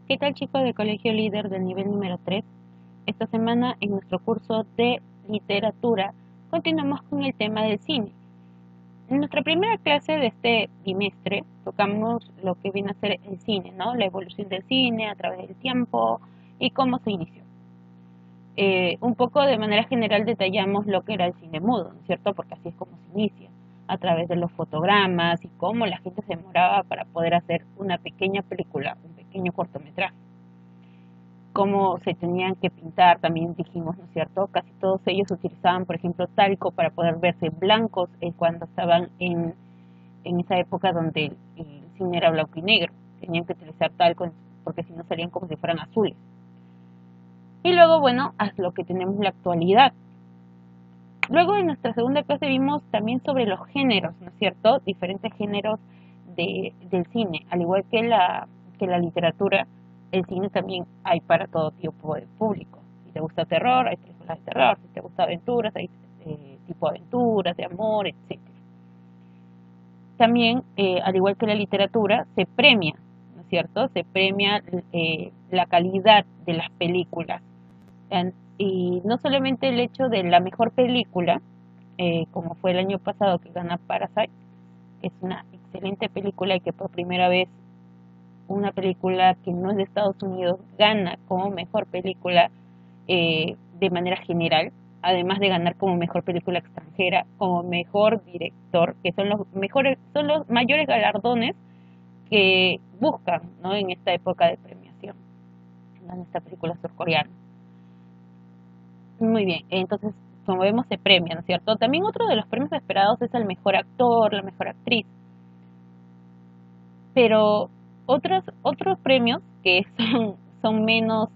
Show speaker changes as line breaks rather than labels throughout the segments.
¿Qué tal, chicos del Colegio Líder del nivel número 3? Esta semana en nuestro curso de literatura continuamos con el tema del cine. En nuestra primera clase de este bimestre tocamos lo que viene a ser el cine, ¿no? La evolución del cine a través del tiempo y cómo se inició. Un poco de manera general detallamos lo que era el cine mudo, ¿no es cierto? Porque así es como se inicia, a través de los fotogramas y cómo la gente se demoraba para poder hacer una pequeña película, un pequeño cortometraje. Cómo se tenían que pintar, también dijimos, ¿no es cierto? Casi todos ellos utilizaban, por ejemplo, talco para poder verse blancos cuando estaban en esa época donde el cine era blanco y negro. Tenían que utilizar talco porque si no salían como si fueran azules. Y luego, bueno, haz lo que tenemos en la actualidad. Luego en nuestra segunda clase vimos también sobre los géneros, ¿no es cierto? Diferentes géneros del cine, al igual que la literatura, el cine también hay para todo tipo de público. Si te gusta terror, hay películas de terror, si te gusta aventuras, hay tipo aventuras, de amor, etc. También, al igual que la literatura, se premia, ¿no es cierto? Se premia la calidad de las películas. Y no solamente el hecho de la mejor película, como fue el año pasado que gana Parasite, que es una excelente película y que por primera vez una película que no es de Estados Unidos gana como mejor película de manera general, además de ganar como mejor película extranjera, como mejor director, que son los mejores, son los mayores galardones que buscan, ¿no? En esta época de premiación, en esta película surcoreana. Muy bien, entonces, como vemos, se premia, ¿no es cierto? También otro de los premios esperados es el mejor actor, la mejor actriz. Pero otros premios que son menos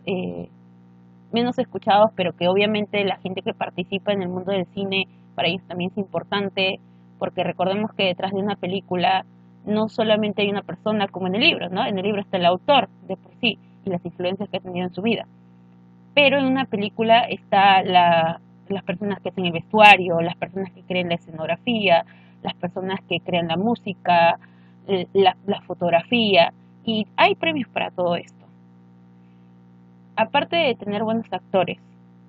escuchados, pero que obviamente la gente que participa en el mundo del cine, para ellos también es importante, porque recordemos que detrás de una película no solamente hay una persona como en el libro, ¿no? En el libro está el autor de por sí y las influencias que ha tenido en su vida. Pero en una película está las personas que hacen el vestuario, las personas que crean la escenografía, las personas que crean la música, la fotografía, y hay premios para todo esto. Aparte de tener buenos actores,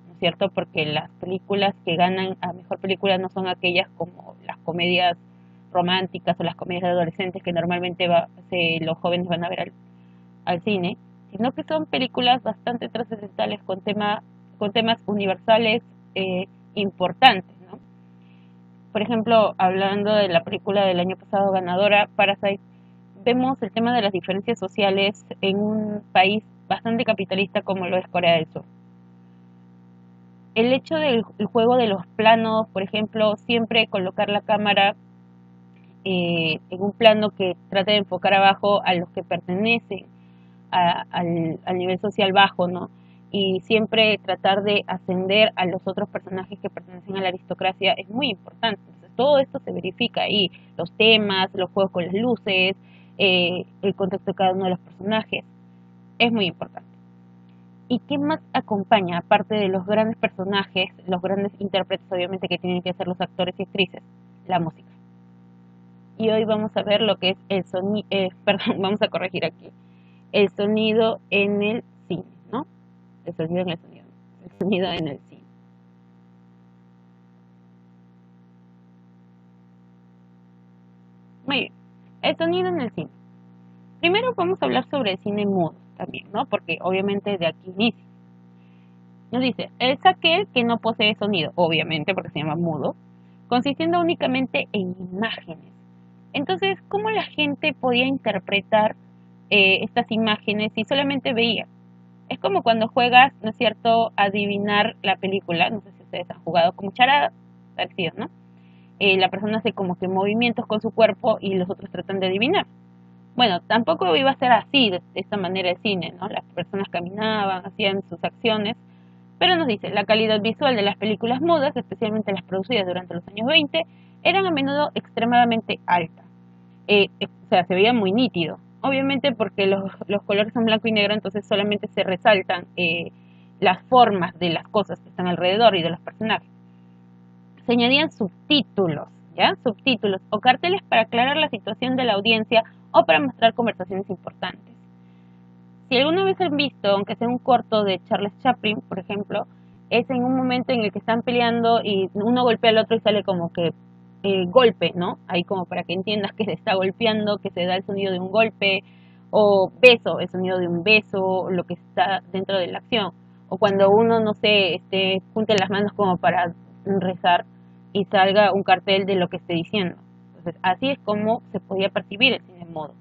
¿no es cierto? Porque las películas que ganan a mejor película no son aquellas como las comedias románticas o las comedias de adolescentes que normalmente los jóvenes van a ver al cine, sino que son películas bastante trascendentales con temas universales importantes, ¿no? Por ejemplo, hablando de la película del año pasado ganadora, Parasite, vemos el tema de las diferencias sociales en un país bastante capitalista como lo es Corea del Sur. El hecho del juego de los planos, por ejemplo, siempre colocar la cámara en un plano que trate de enfocar abajo a los que pertenecen al nivel social bajo, ¿no? Y siempre tratar de ascender a los otros personajes que pertenecen a la aristocracia es muy importante. Entonces, todo esto se verifica ahí, los temas, los juegos con las luces, el contexto de cada uno de los personajes, es muy importante. ¿Y qué más acompaña, aparte de los grandes personajes, los grandes intérpretes, obviamente, que tienen que ser los actores y actrices? La música. Y hoy vamos a ver lo que es el sonido, perdón, vamos a corregir aquí, el sonido en el cine, ¿no? El sonido en el sonido, el sonido en el cine. Muy bien, el sonido en el cine. Primero vamos a hablar sobre el cine mudo también, ¿no? Porque obviamente de aquí inicia. Nos dice, es aquel que no posee sonido, obviamente porque se llama mudo, consistiendo únicamente en imágenes. Entonces, ¿cómo la gente podía interpretar estas imágenes si solamente veía? Es como cuando juegas, ¿no es cierto?, adivinar la película, no sé si ustedes han jugado como charada, parecido, ¿no? La persona hace como que movimientos con su cuerpo y los otros tratan de adivinar. Bueno, tampoco iba a ser así, de esta manera el cine, ¿no? Las personas caminaban, hacían sus acciones, pero nos dice, la calidad visual de las películas mudas, especialmente las producidas durante los años 20, eran a menudo extremadamente altas. O sea, se veía muy nítido. Obviamente porque los colores son blanco y negro, entonces solamente se resaltan las formas de las cosas que están alrededor y de los personajes. Se añadían subtítulos, ¿ya? Subtítulos o carteles para aclarar la situación de la audiencia o para mostrar conversaciones importantes. Si alguna vez han visto, aunque sea un corto de Charles Chaplin, por ejemplo, es en un momento en el que están peleando y uno golpea al otro y sale como que golpe, ¿no? Ahí como para que entiendas que se está golpeando, que se da el sonido de un golpe, o beso, el sonido de un beso, lo que está dentro de la acción. O cuando uno, no sé, junte las manos como para rezar y salga un cartel de lo que esté diciendo. Entonces, así es como se podía percibir el cine mudo.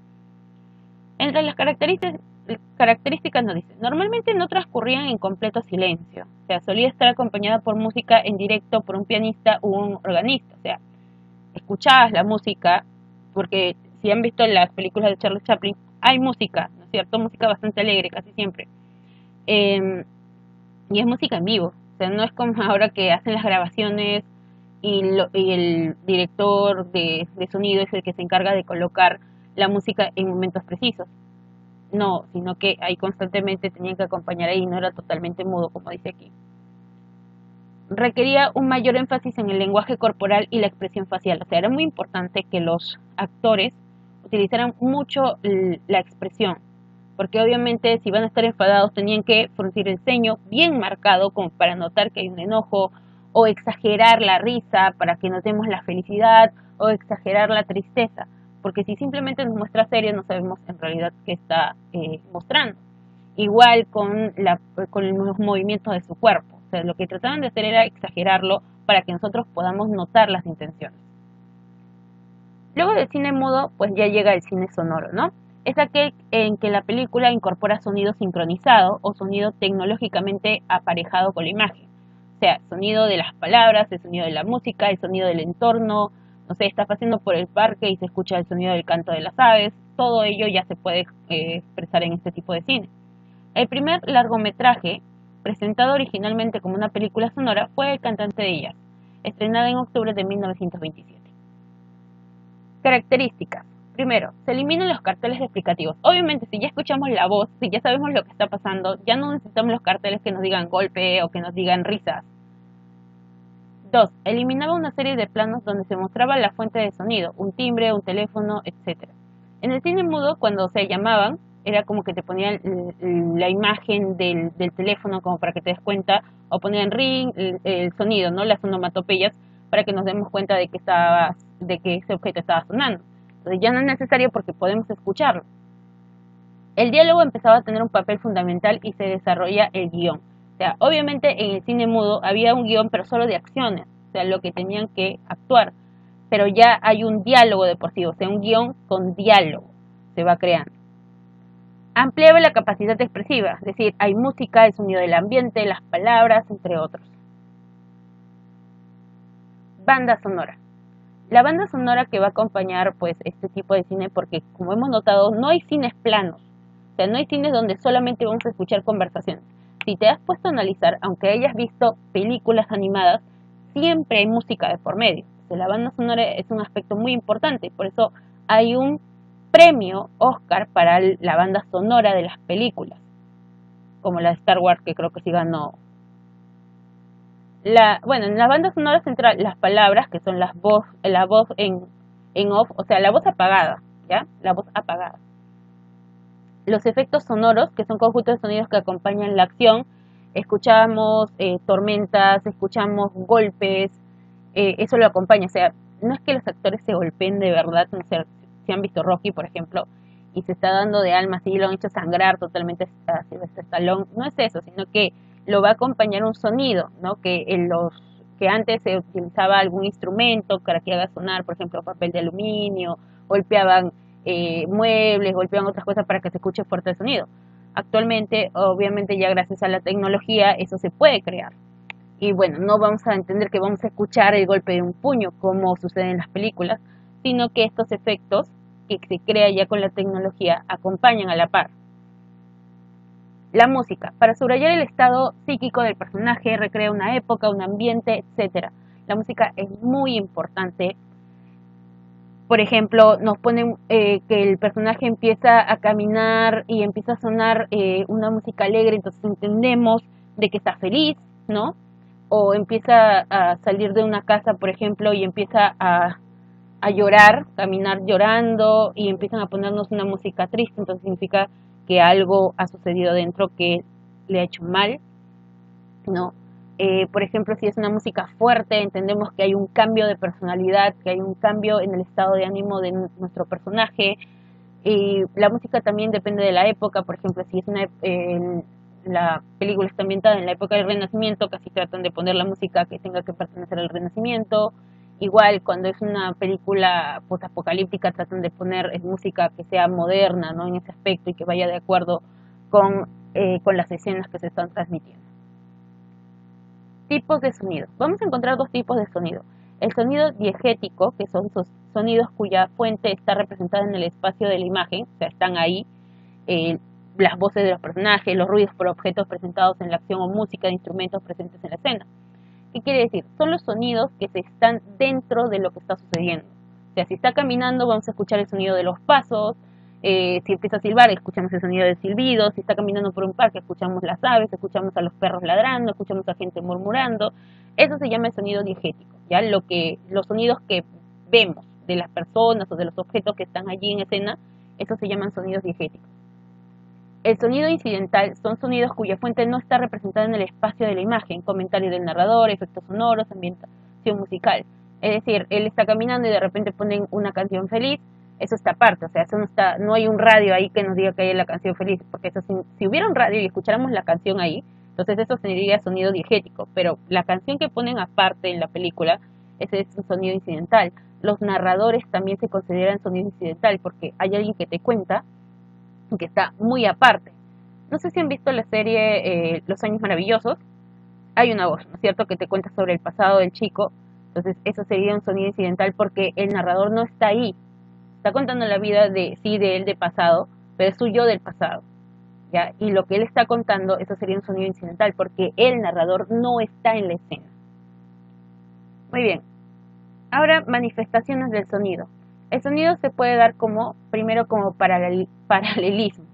Entre las características nos dice, normalmente no transcurrían en completo silencio, o sea, solía estar acompañada por música en directo por un pianista o un organista, o sea, escuchabas la música, porque si han visto las películas de Charles Chaplin, hay música, ¿no es cierto? Música bastante alegre casi siempre. Eh, y es música en vivo, o sea, no es como ahora que hacen las grabaciones y el director de sonido es el que se encarga de colocar la música en momentos precisos. No, sino que ahí constantemente tenían que acompañar ahí, no era totalmente mudo, como dice aquí. Requería un mayor énfasis en el lenguaje corporal y la expresión facial. O sea, era muy importante que los actores utilizaran mucho la expresión, porque obviamente si van a estar enfadados tenían que fruncir el ceño bien marcado como para notar que hay un enojo, o exagerar la risa para que notemos la felicidad, o exagerar la tristeza, porque si simplemente nos muestra serio no sabemos en realidad qué está mostrando. Igual con los movimientos de su cuerpo. O sea, lo que trataban de hacer era exagerarlo para que nosotros podamos notar las intenciones. Luego del cine mudo, pues ya llega el cine sonoro, ¿no? Es aquel en que la película incorpora sonido sincronizado o sonido tecnológicamente aparejado con la imagen. O sea, sonido de las palabras, el sonido de la música, el sonido del entorno, no sé, estás paseando por el parque y se escucha el sonido del canto de las aves, todo ello ya se puede expresar en este tipo de cine. El primer largometraje, presentado originalmente como una película sonora, fue El cantante de jazz, estrenada en octubre de 1927. Características. Primero, se eliminan los carteles explicativos. Obviamente, si ya escuchamos la voz, si ya sabemos lo que está pasando, ya no necesitamos los carteles que nos digan golpe o que nos digan risas. 2. Eliminaba una serie de planos donde se mostraba la fuente de sonido, un timbre, un teléfono, etc. En el cine mudo, cuando se llamaban, era como que te ponían la imagen del teléfono como para que te des cuenta, o ponían ring, el sonido, ¿no? Las onomatopeyas, para que nos demos cuenta de que ese objeto estaba sonando. Entonces ya no es necesario porque podemos escucharlo. El diálogo empezaba a tener un papel fundamental y se desarrolla el guión. O sea, obviamente en el cine mudo había un guión, pero solo de acciones, o sea, lo que tenían que actuar. Pero ya hay un diálogo de por sí, o sea, un guión con diálogo se va creando. Ampliaba la capacidad expresiva, es decir, hay música, el sonido del ambiente, las palabras, entre otros. Banda sonora. La banda sonora que va a acompañar pues este tipo de cine, porque como hemos notado, no hay cines planos, o sea, no hay cines donde solamente vamos a escuchar conversaciones. Si te has puesto a analizar, aunque hayas visto películas animadas, siempre hay música de por medio. O sea, la banda sonora es un aspecto muy importante, por eso hay un premio Oscar para la banda sonora de las películas, como la de Star Wars, que creo que sí ganó. Bueno, en la banda sonora central, las palabras, que son la voz en off, o sea, la voz apagada, ¿ya? La voz apagada. Los efectos sonoros, que son conjuntos de sonidos que acompañan la acción, escuchamos tormentas, escuchamos golpes, eso lo acompaña, o sea, no es que los actores se golpeen de verdad, no sé, si han visto Rocky, por ejemplo, y se está dando de alma, así lo han hecho sangrar totalmente a Sylvester Stallone, no es eso, sino que lo va a acompañar un sonido, ¿no? Que antes se utilizaba algún instrumento para que haga sonar, por ejemplo, papel de aluminio, golpeaban muebles, golpeaban otras cosas para que se escuche fuerte el sonido. Actualmente, obviamente ya gracias a la tecnología, eso se puede crear. Y bueno, no vamos a entender que vamos a escuchar el golpe de un puño como sucede en las películas, sino que estos efectos que se crea ya con la tecnología acompañan a la par. La música, para subrayar el estado psíquico del personaje, recrea una época, un ambiente, etc. La música es muy importante. Por ejemplo, nos ponen que el personaje empieza a caminar y empieza a sonar una música alegre, entonces entendemos de que está feliz, ¿no? O empieza a salir de una casa, por ejemplo, y empieza a llorar, caminar llorando, y empiezan a ponernos una música triste, entonces significa que algo ha sucedido dentro que le ha hecho mal, ¿no? Por ejemplo, si es una música fuerte, entendemos que hay un cambio de personalidad, que hay un cambio en el estado de ánimo de nuestro personaje. La música también depende de la época, por ejemplo, si es la película está ambientada en la época del Renacimiento, casi tratan de poner la música que tenga que pertenecer al Renacimiento. Igual, cuando es una película postapocalíptica, tratan de poner música que sea moderna, ¿no? En ese aspecto y que vaya de acuerdo con las escenas que se están transmitiendo. Tipos de sonido. Vamos a encontrar dos tipos de sonido. El sonido diegético, que son esos sonidos cuya fuente está representada en el espacio de la imagen, o sea, están ahí, las voces de los personajes, los ruidos por objetos presentados en la acción o música de instrumentos presentes en la escena. ¿Qué quiere decir? Son los sonidos que se están dentro de lo que está sucediendo. O sea, si está caminando, vamos a escuchar el sonido de los pasos. Si empieza a silbar, escuchamos el sonido del silbido. Si está caminando por un parque, escuchamos las aves, escuchamos a los perros ladrando, escuchamos a gente murmurando. Eso se llama el sonido diegético, ¿ya? Los sonidos que vemos de las personas o de los objetos que están allí en escena, eso se llaman sonidos diegéticos. El sonido incidental son sonidos cuya fuente no está representada en el espacio de la imagen, comentarios del narrador, efectos sonoros, ambientación musical. Es decir, él está caminando y de repente ponen una canción feliz, eso está aparte, o sea, eso no hay un radio ahí que nos diga que hay la canción feliz, porque eso, si hubiera un radio y escucháramos la canción ahí, entonces eso sería sonido diegético, pero la canción que ponen aparte en la película, ese es un sonido incidental. Los narradores también se consideran sonido incidental, porque hay alguien que te cuenta que está muy aparte. No sé si han visto la serie Los Años Maravillosos. Hay una voz, ¿no es cierto?, que te cuenta sobre el pasado del chico. Entonces eso sería un sonido incidental porque el narrador no está ahí. Está contando la vida de él de pasado, pero es su yo del pasado, ¿ya? Y lo que él está contando, eso sería un sonido incidental porque el narrador no está en la escena. Muy bien. Ahora, manifestaciones del sonido. El sonido se puede dar primero como paralelismo.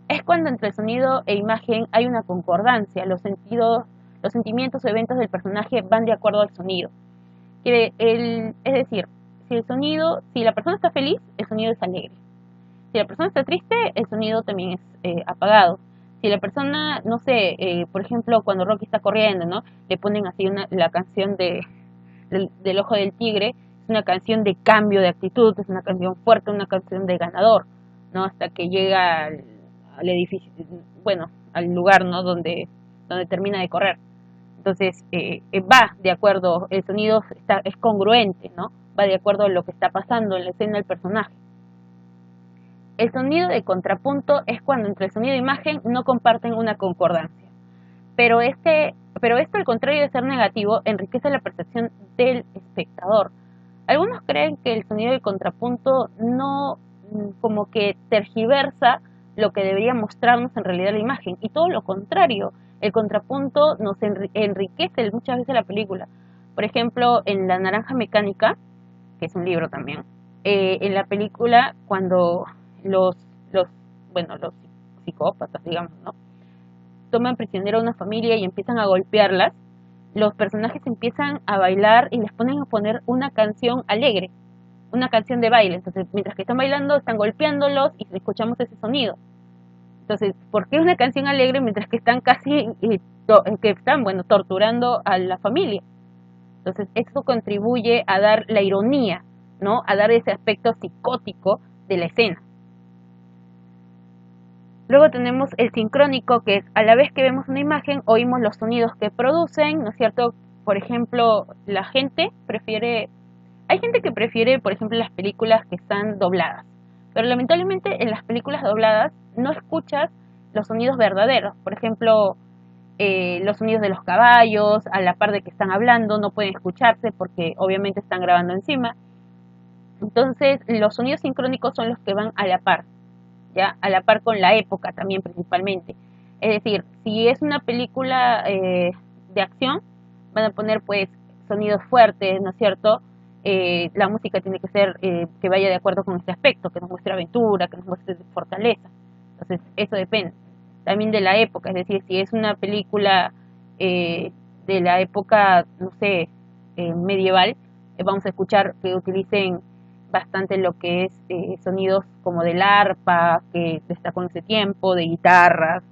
Es cuando entre sonido e imagen hay una concordancia, los sentimientos o eventos del personaje van de acuerdo al sonido. Es decir, si la persona está feliz, el sonido es alegre. Si la persona está triste, el sonido también es apagado. Si la persona, no sé, por ejemplo, cuando Rocky está corriendo, ¿no? Le ponen así la canción del Ojo del Tigre, es una canción de cambio de actitud, es una canción fuerte, una canción de ganador, ¿no? Hasta que llega al edificio, bueno, al lugar, ¿no? Donde termina de correr. Entonces, va de acuerdo, el sonido es congruente, ¿no? Va de acuerdo a lo que está pasando en la escena del personaje. El sonido de contrapunto es cuando entre el sonido e imagen no comparten una concordancia. Pero esto, al contrario de ser negativo, enriquece la percepción del espectador. Algunos creen que el sonido de contrapunto no, como que tergiversa lo que debería mostrarnos en realidad la imagen, y todo lo contrario, el contrapunto nos enriquece muchas veces la película. Por ejemplo, en La Naranja Mecánica, que es un libro también, en la película cuando los psicópatas, digamos, ¿no?, toman prisionero a una familia y empiezan a golpearlas, los personajes empiezan a bailar y les ponen a poner una canción alegre, una canción de baile. Entonces, mientras que están bailando, están golpeándolos y escuchamos ese sonido. Entonces, ¿por qué una canción alegre mientras que están torturando a la familia? Entonces, eso contribuye a dar la ironía, ¿no? A dar ese aspecto psicótico de la escena. Luego tenemos el sincrónico, que es a la vez que vemos una imagen, oímos los sonidos que producen, ¿no es cierto? Por ejemplo, hay gente que prefiere, por ejemplo, las películas que están dobladas, pero lamentablemente en las películas dobladas no escuchas los sonidos verdaderos. Por ejemplo, los sonidos de los caballos, a la par de que están hablando, no pueden escucharse porque obviamente están grabando encima. Entonces, los sonidos sincrónicos son los que van a la par, ¿ya? A la par con la época también principalmente. Es decir, si es una película de acción, van a poner pues sonidos fuertes, ¿no es cierto? La música tiene que ser que vaya de acuerdo con este aspecto, que nos muestre aventura, que nos muestre fortaleza. Entonces, eso depende también de la época. Es decir, si es una película de la época, no sé, medieval, vamos a escuchar que utilicen bastante lo que es sonidos como del arpa, que está con ese tiempo, de guitarras.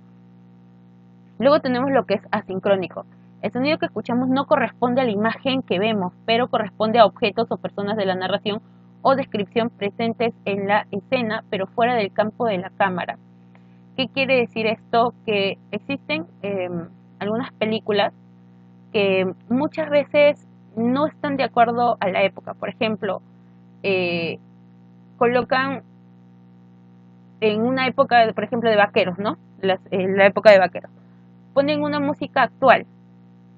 Luego tenemos lo que es asincrónico. El sonido que escuchamos no corresponde a la imagen que vemos, pero corresponde a objetos o personas de la narración o descripción presentes en la escena, pero fuera del campo de la cámara. ¿Qué quiere decir esto? Que existen algunas películas que muchas veces no están de acuerdo a la época. Por ejemplo, colocan en una época, por ejemplo, de vaqueros, ¿no? La época de vaqueros. Ponen una música actual,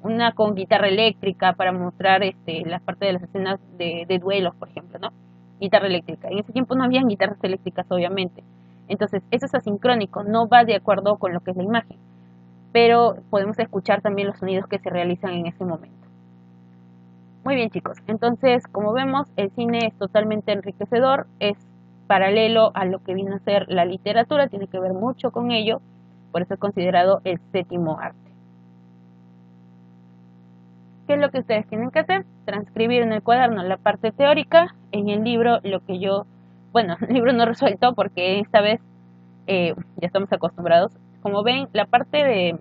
una con guitarra eléctrica para mostrar las partes de las escenas de duelos, por ejemplo, ¿no? Guitarra eléctrica. En ese tiempo no habían guitarras eléctricas, obviamente. Entonces, eso es asincrónico, no va de acuerdo con lo que es la imagen. Pero podemos escuchar también los sonidos que se realizan en ese momento. Muy bien, chicos. Entonces, como vemos, el cine es totalmente enriquecedor, es paralelo a lo que viene a ser la literatura, tiene que ver mucho con ello, por eso es considerado el séptimo arte. ¿Qué es lo que ustedes tienen que hacer? Transcribir en el cuaderno la parte teórica, en el libro lo que yo, bueno, el libro no resuelto porque esta vez ya estamos acostumbrados. Como ven, la parte de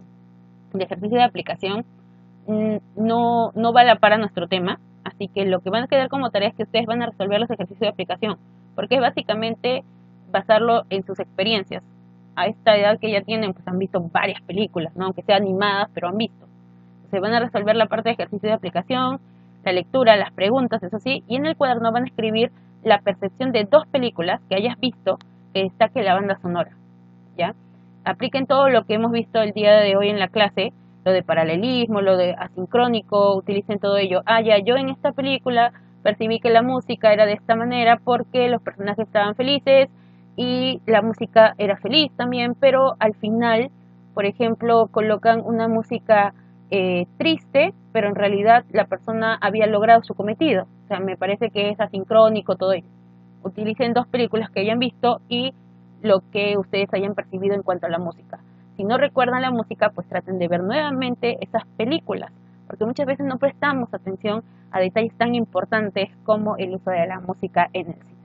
ejercicio de aplicación no va a la par a nuestro tema, así que lo que van a quedar como tarea es que ustedes van a resolver los ejercicios de aplicación, porque es básicamente basarlo en sus experiencias. A esta edad que ya tienen, pues han visto varias películas, ¿no? Aunque sean animadas, pero han visto. Se van a resolver la parte de ejercicio de aplicación, la lectura, las preguntas, eso sí, y en el cuaderno van a escribir la percepción de 2 películas que hayas visto que destaque la banda sonora, ¿ya? Apliquen todo lo que hemos visto el día de hoy en la clase, lo de paralelismo, lo de asincrónico, utilicen todo ello. Ya, yo en esta película percibí que la música era de esta manera porque los personajes estaban felices y la música era feliz también, pero al final, por ejemplo, colocan una música triste, pero en realidad la persona había logrado su cometido. O sea, me parece que es asincrónico todo ello. Utilicen 2 películas que hayan visto y lo que ustedes hayan percibido en cuanto a la música. Si no recuerdan la música, pues traten de ver nuevamente esas películas, porque muchas veces no prestamos atención a detalles tan importantes como el uso de la música en el cine.